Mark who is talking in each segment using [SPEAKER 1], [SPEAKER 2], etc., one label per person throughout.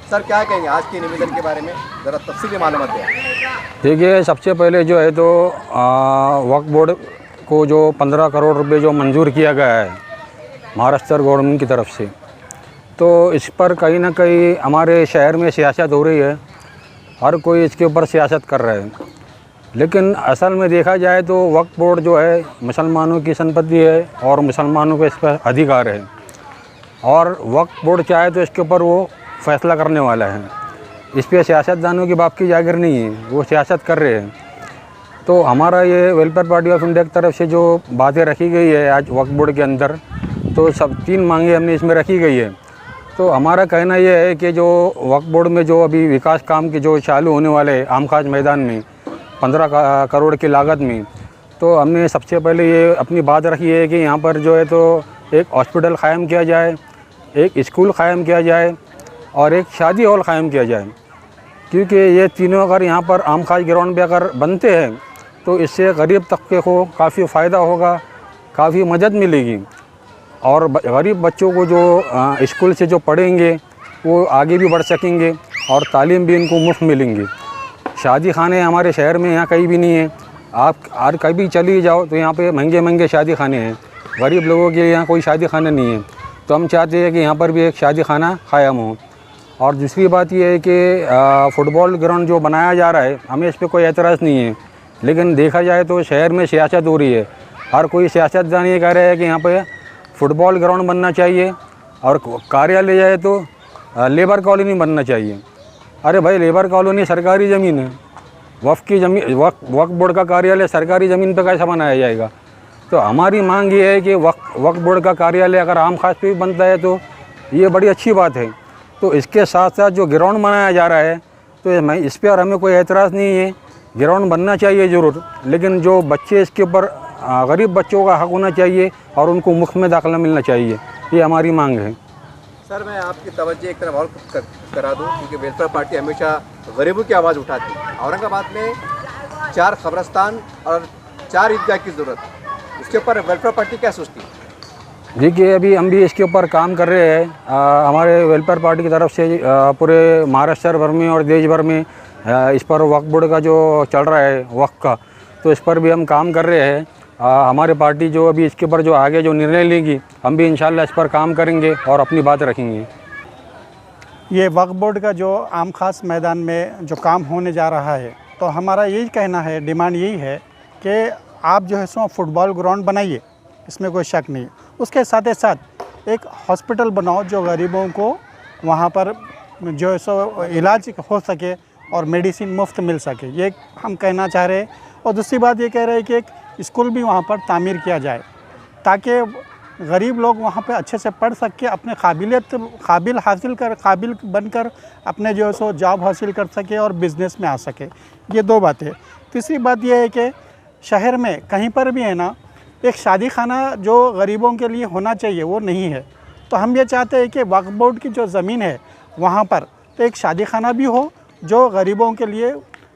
[SPEAKER 1] Sir क्या कहेंगे आज के निवेदन के बारे में, ज़रा तफसीली मालूमात दें।
[SPEAKER 2] देखिए, सबसे पहले जो है तो वक्फ बोर्ड को जो 15 करोड़ रुपए जो मंजूर किया गया है महाराष्ट्र गवर्नमेंट की तरफ से, तो इस पर कहीं ना कहीं हमारे शहर में सियासत हो रही है। हर कोई इसके ऊपर सियासत कर रहा है, लेकिन असल में देखा जाए तो वक्फ बोर्ड जो है मुसलमानों की संपत्ति है और मुसलमानों को इस पर अधिकार है, और वक्फ बोर्ड चाहे तो इसके ऊपर वो फैसला करने वाला है। इस पर सियासतदानों की बाप की जागीर नहीं है, वो सियासत कर रहे हैं। तो हमारा ये वेलफेयर पार्टी ऑफ इंडिया की तरफ से जो बातें रखी गई है आज वक्फ बोर्ड के अंदर, तो सब 3 मांगे हमने इसमें रखी गई है। तो हमारा कहना ये है कि जो वक्फ बोर्ड में जो अभी विकास काम के जो चालू होने वाले हैं आम खास मैदान में 15 करोड़ की लागत में, तो हमने सबसे पहले ये अपनी बात रखी है कि यहाँ पर जो है तो एक हॉस्पिटल क़ायम किया जाए, एक स्कूल क़ायम किया जाए और एक शादी हॉल क़ायम किया जाए। क्योंकि ये तीनों अगर यहाँ पर आम खास ग्राउंड पे अगर बनते हैं तो इससे गरीब तबके को काफ़ी फ़ायदा होगा, काफ़ी मदद मिलेगी, और गरीब बच्चों को जो स्कूल से जो पढ़ेंगे वो आगे भी बढ़ सकेंगे और तालीम भी इनको मुफ्त मिलेंगी। शादी खाने हमारे शहर में यहाँ कहीं भी नहीं है। आप आज कभी चली जाओ तो यहाँ पे महंगे महंगे शादी खाने हैं, गरीब लोगों के लिए यहाँ कोई शादी खाना नहीं है। तो हम चाहते हैं कि यहाँ पर भी एक शादी खाना क़ायम हो। और दूसरी बात ये है कि फ़ुटबॉल ग्राउंड जो बनाया जा रहा है, हमें इस पर कोई एतराज़ नहीं है, लेकिन देखा जाए तो शहर में सियासत हो रही है। हर कोई सियासतदान ये कह रहा है कि यहाँ पे फ़ुटबॉल ग्राउंड बनना चाहिए और कार्यालय जाए तो लेबर कॉलोनी बनना चाहिए। अरे भाई, लेबर कॉलोनी सरकारी ज़मीन है, वक्फ की ज़मीन, वक्फ बोर्ड का कार्यालय सरकारी ज़मीन पर कैसा बनाया जाएगा। तो हमारी मांग ये है कि वक्फ बोर्ड का कार्यालय अगर आम खास पे भी बनता है तो ये बड़ी अच्छी बात है। तो इसके साथ साथ जो ग्राउंड बनाया जा रहा है तो इस पर हमें कोई एतराज़ नहीं है, ग्राउंड बनना चाहिए ज़रूर, लेकिन जो बच्चे इसके ऊपर गरीब बच्चों का हक़ होना चाहिए और उनको मुफ्त में दाखिला मिलना चाहिए, ये हमारी मांग है।
[SPEAKER 1] सर मैं आपकी तवज्जो एक तरफ और करा दूँ, क्योंकि वेलफेयर पार्टी हमेशा गरीबों की आवाज़ उठाती है। औरंगाबाद में 4 कब्रस्तान और 4 ईदगाह की ज़रूरत, इसके ऊपर वेलफेयर पार्टी क्या सोचती है?
[SPEAKER 2] देखिए, अभी हम भी इसके ऊपर काम कर रहे हैं। हमारे वेलफेयर पार्टी की तरफ से पूरे महाराष्ट्र भर में और देश भर में इस पर वक्फ बोर्ड का जो चल रहा है वक्फ का, तो इस पर भी हम काम कर रहे हैं। हमारी पार्टी जो अभी इसके ऊपर जो आगे जो निर्णय लेगी, हम भी इंशाल्लाह इस पर काम करेंगे और अपनी बात रखेंगे।
[SPEAKER 3] ये वक्फ बोर्ड का जो आम खास मैदान में जो काम होने जा रहा है, तो हमारा यही कहना है, डिमांड यही है कि आप जो है सो फुटबॉल ग्राउंड बनाइए, इसमें कोई शक नहीं। उसके साथ ही साथ एक हॉस्पिटल बनाओ जो गरीबों को वहाँ पर जो है सो इलाज हो सके और मेडिसिन मुफ्त मिल सके, ये हम कहना चाह रहे हैं। और दूसरी बात ये कह रहे हैं कि एक स्कूल भी वहाँ पर तामीर किया जाए, ताकि गरीब लोग वहाँ पे अच्छे से पढ़ सके, अपने काबिल बनकर अपने जो है सो जॉब हासिल कर सके और बिज़नेस में आ सके। ये 2 बातें। तीसरी बात ये है कि शहर में कहीं पर भी है ना, एक शादी खाना जो गरीबों के लिए होना चाहिए वो नहीं है। तो हम ये चाहते हैं कि वक्फ बोर्ड की जो ज़मीन है वहाँ पर तो एक शादी खाना भी हो जो गरीबों के लिए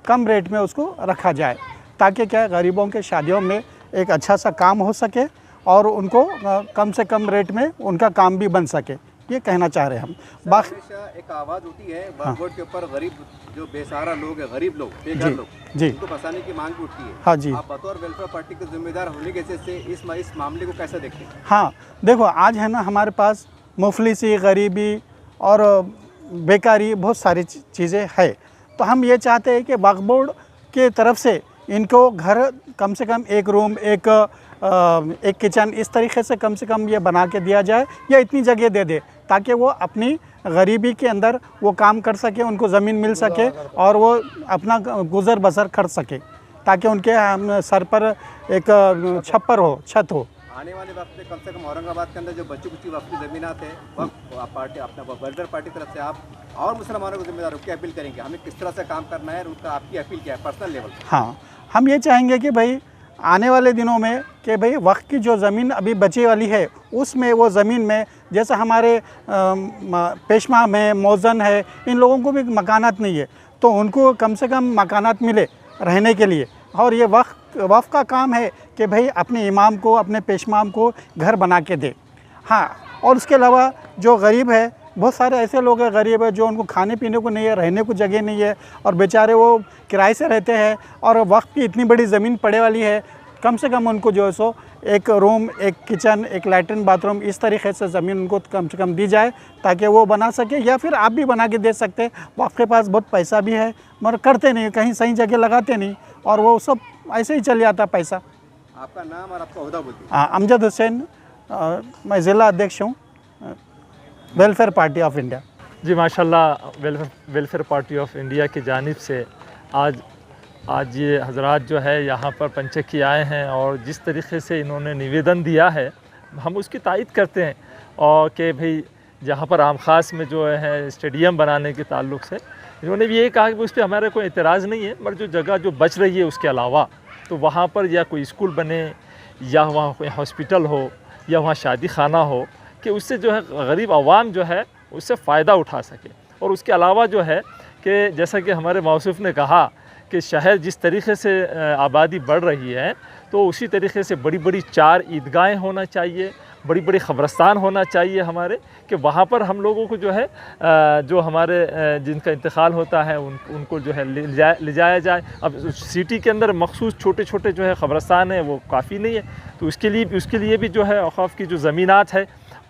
[SPEAKER 3] कम रेट में उसको रखा जाए, ताकि क्या गरीबों के शादियों में एक अच्छा सा काम हो सके और उनको कम से कम रेट में उनका काम भी बन सके, ये कहना चाह रहे हैं हम।
[SPEAKER 1] हमेशा एक आवाज़ उठी है वक्फ बोर्ड के ऊपर, गरीब जो बेसहारा लोग हैं, गरीब लोग, बेघर लोग,
[SPEAKER 3] जी,
[SPEAKER 1] उनको बसाने की मांग भी उठती है।
[SPEAKER 3] हाँ जी।
[SPEAKER 1] आप बतौर वेलफेयर पार्टी के जिम्मेदार होने के हिसाब से इस मामले को कैसे देखते हैं?
[SPEAKER 3] हाँ, देखो आज है ना हमारे पास मुफलिसी, गरीबी और बेकारी बहुत सारी चीज़ें है। तो हम ये चाहते हैं कि वक्फ बोर्ड के तरफ से इनको घर कम से कम 1 रूम, एक किचन, इस तरीके से कम ये बना के दिया जाए, या इतनी जगह दे दे ताकि वो अपनी गरीबी के अंदर वो काम कर सके, उनको ज़मीन मिल सके और वो अपना गुज़र बसर कर सके, ताकि उनके सर पर एक छप्पर हो, छत हो।
[SPEAKER 1] आने वाले वक्त में कम से कम औरंगाबाद के अंदर जो बच्ची कुछ वक्त की ज़मीनात है, वक्त पार्टी अपना वेलफेयर पार्टी की तरफ से आप और मुसलमानों को जिम्मेदार क्या अपील करेंगे, हमें किस तरह से काम करना है, उनका आपकी अपील क्या है पर्सनल लेवल? हाँ,
[SPEAKER 3] हम ये चाहेंगे कि भाई आने वाले दिनों में कि भाई वक्त की जो ज़मीन अभी बची वाली है उसमें वो ज़मीन में, जैसे हमारे पेशमा में मौज़न है, इन लोगों को भी मकानात नहीं है, तो उनको कम से कम मकानात मिले रहने के लिए। और ये वक्फ का काम है कि भाई अपने इमाम को, अपने पेशमाम को घर बना के दे। हाँ, और उसके अलावा जो गरीब है, बहुत सारे ऐसे लोग हैं गरीब है जो उनको खाने पीने को नहीं है, रहने को जगह नहीं है और बेचारे वो किराए से रहते हैं और वक्त की इतनी बड़ी ज़मीन पड़े वाली है, कम से कम उनको जो है सो एक रूम, एक किचन, एक लैट्रिन बाथरूम, इस तरीके से ज़मीन उनको कम से कम दी जाए ताकि वो बना सके, या फिर आप भी बना के दे सकते हैं। वो आपके पास बहुत पैसा भी है मगर करते नहीं, कहीं सही जगह लगाते नहीं और वो सब ऐसे ही चल जाता पैसा।
[SPEAKER 1] आपका नाम और आपका ओहदा बोलिए।
[SPEAKER 3] अमजद हुसैन, मैं ज़िला अध्यक्ष हूँ वेलफेयर पार्टी ऑफ इंडिया।
[SPEAKER 4] जी माशाल्लाह, वेलफेयर पार्टी ऑफ इंडिया की जानिब से आज ये हजरात जो है यहाँ पर पंचक्की आए हैं और जिस तरीके से इन्होंने निवेदन दिया है हम उसकी तायद करते हैं। और कि भाई जहाँ पर आम खास में जो है स्टेडियम बनाने के ताल्लुक़ से इन्होंने भी ये कहा कि उस पर हमारा कोई एतराज़ नहीं है, मगर जो जगह जो बच रही है उसके अलावा तो वहाँ पर या कोई स्कूल बने या वहाँ कोई हॉस्पिटल हो या वहाँ शादी खाना हो कि उससे जो है गरीब आवाम जो है उससे फ़ायदा उठा सके। और उसके अलावा जो है कि जैसा कि हमारे मौसूफ ने कहा कि शहर जिस तरीके से आबादी बढ़ रही है तो उसी तरीके से बड़ी बड़ी 4 ईदगाहें होना चाहिए, बड़ी बड़ी ख़बरस्तान होना चाहिए हमारे, कि वहाँ पर हम लोगों को जो है जो हमारे जिनका इंतकाल होता है उनको जो है ले जाया जाए। अब सिटी के अंदर मखसूस छोटे छोटे जो है ख़बरस्तान है वो काफ़ी नहीं है, तो उसके लिए भी जो है औक़ाफ़ की जो ज़मीनात है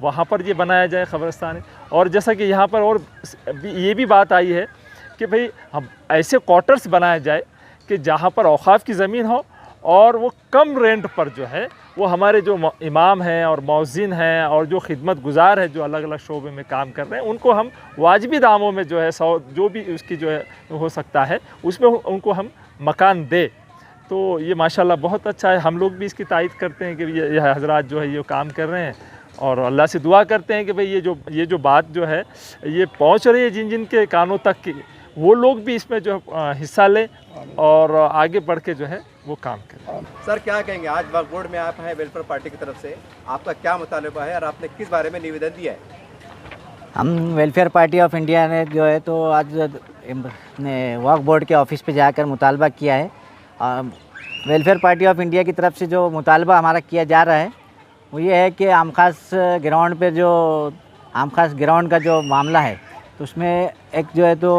[SPEAKER 4] वहाँ पर ये बनाया जाए ख़बरस्तान। और जैसा कि यहाँ पर और ये भी बात आई है कि भाई हम ऐसे क्वार्टर्स बनाए जाए कि जहाँ पर औक़ाफ़ की ज़मीन हो और वो कम रेंट पर जो है वो हमारे जो इमाम हैं और मौज़िन हैं और जो खिदमत गुज़ार है जो अलग अलग शोबे में काम कर रहे हैं उनको हम वाजिबी दामों में जो है जो भी उसकी जो है हो सकता है उसमें उनको हम मकान दे। तो ये माशाल्लाह बहुत अच्छा है। हम लोग भी इसकी तायद करते हैं कि ये हज़रात जो है ये काम कर रहे हैं और अल्लाह से दुआ करते हैं कि भाई ये जो बात जो है ये पहुंच रही है जिन के कानों तक की, वो लोग भी इसमें जो हिस्सा लें और आगे बढ़ के जो है वो काम करें।
[SPEAKER 1] सर क्या कहेंगे, आज वक्फ बोर्ड में आप हैं वेलफेयर पार्टी की तरफ से, आपका क्या मुतालबा है और आपने किस बारे में निवेदन दिया है?
[SPEAKER 5] हम वेलफेयर पार्टी ऑफ इंडिया ने जो है तो आज ने वक्फ बोर्ड के ऑफिस पे जाकर मुतालबा किया है। वेलफेयर पार्टी ऑफ इंडिया की तरफ से जो मुतालबा हमारा किया जा रहा है वो ये है कि आम खास ग्राउंड पे जो आम खास ग्राउंड का जो मामला है तो उसमें एक जो है तो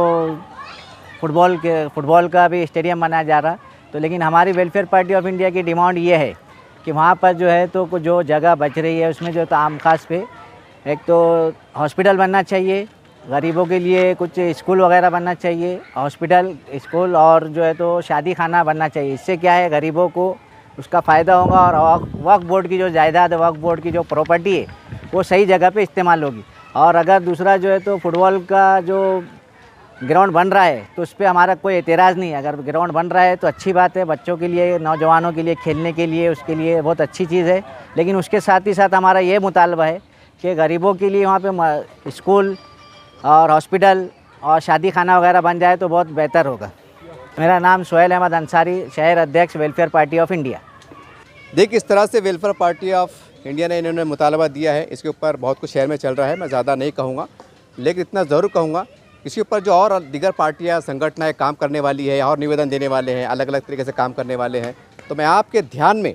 [SPEAKER 5] फुटबॉल का भी स्टेडियम बनाया जा रहा, तो लेकिन हमारी वेलफेयर पार्टी ऑफ इंडिया की डिमांड ये है कि वहाँ पर जो है तो कुछ जो जगह बच रही है उसमें जो तो आम खास पे एक तो हॉस्पिटल बनना चाहिए, गरीबों के लिए कुछ स्कूल वगैरह बनना चाहिए, हॉस्पिटल, स्कूल और जो है तो शादी खाना बनना चाहिए। इससे क्या है गरीबों को उसका फ़ायदा होगा और वक्फ बोर्ड की जो जायदाद है, वक्फ बोर्ड की जो प्रॉपर्टी है वो सही जगह पे इस्तेमाल होगी। और अगर दूसरा जो है तो फुटबॉल का जो ग्राउंड बन रहा है तो उस पर हमारा कोई एतराज़ नहीं है। अगर ग्राउंड बन रहा है तो अच्छी बात है, बच्चों के लिए, नौजवानों के लिए खेलने के लिए, उसके लिए बहुत अच्छी चीज़ है। लेकिन उसके साथ ही साथ हमारा ये मुतालबा है कि गरीबों के लिए वहाँ पे स्कूल और हॉस्पिटल और शादी खाना वगैरह बन जाए तो बहुत बेहतर होगा। मेरा नाम सोहेल अहमद अंसारी, शहर अध्यक्ष वेलफेयर पार्टी ऑफ इंडिया।
[SPEAKER 1] देखिए इस तरह से वेलफेयर पार्टी ऑफ इंडिया ने इन्होंने मुतालबा दिया है। इसके ऊपर बहुत कुछ शहर में चल रहा है, मैं ज़्यादा नहीं कहूँगा, लेकिन इतना ज़रूर कहूँगा इसके ऊपर जो और दीगर पार्टियाँ, संगठनाएँ काम करने वाली है और निवेदन देने वाले हैं, अलग अलग तरीके से काम करने वाले हैं, तो मैं आपके ध्यान में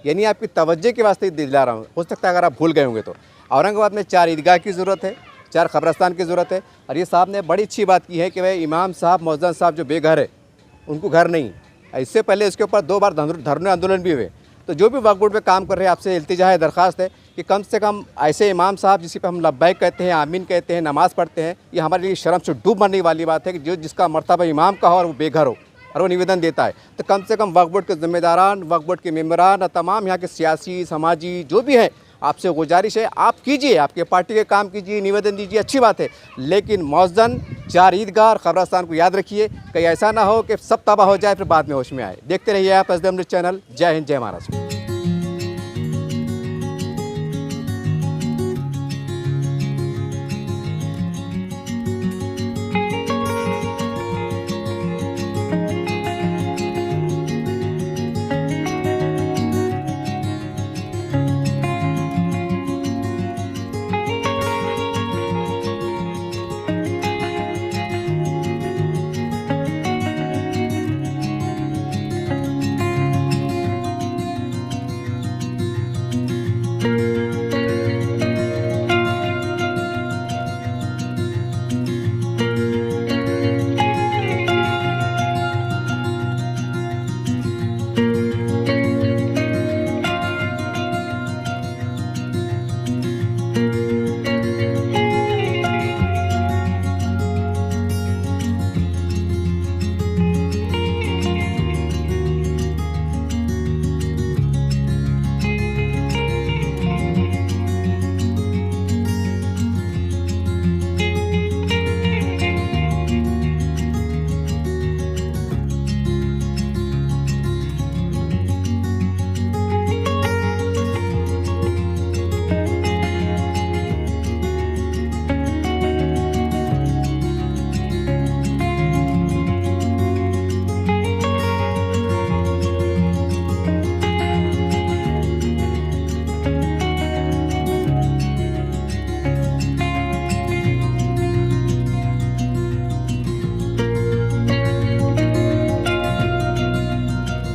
[SPEAKER 1] यानी आपकी तवज्जो के वास्ते दिला रहा हूँ। हो सकता है अगर आप भूल गए होंगे तो औरंगाबाद में 4 ईदगाह की ज़रूरत है, 4 कब्रस्तान की ज़रूरत है। और ये साहब ने बड़ी अच्छी बात की है कि भाई इमाम साहब, मौज़न साहब जो बेघर है उनको घर नहीं। इससे पहले इसके ऊपर 2 बार धरने आंदोलन भी हुए। तो जो भी वक्फ बोर्ड पे काम कर रहे हैं आपसे इल्तिजा है, दरख्वास्त है कि कम से कम ऐसे इमाम साहब जिस पे हम लब्बैक कहते हैं, आमीन कहते हैं, नमाज़ पढ़ते हैं, ये हमारे लिए शर्म से डूब मरने वाली बात है कि जो जिसका मर्तबा इमाम का हो और वो बेघर हो और वो निवेदन देता है, तो कम से कम वक्फ बोर्ड के ज़िम्मेदारान, वक्फ बोर्ड के मेम्बरान और तमाम यहाँ के सियासी, समाजी जो भी हैं, आपसे गुजारिश है आप कीजिए, आपके पार्टी के काम कीजिए, निवेदन दीजिए, अच्छी बात है, लेकिन मौज़न, 4 ईदगाह और कब्रस्तान को याद रखिए। कहीं ऐसा ना हो कि सब तबाह हो जाए फिर बाद में होश में आए। देखते रहिए आप एसडीएम न्यूज़ चैनल। जय हिंद, जय महाराष्ट्र।
[SPEAKER 6] है।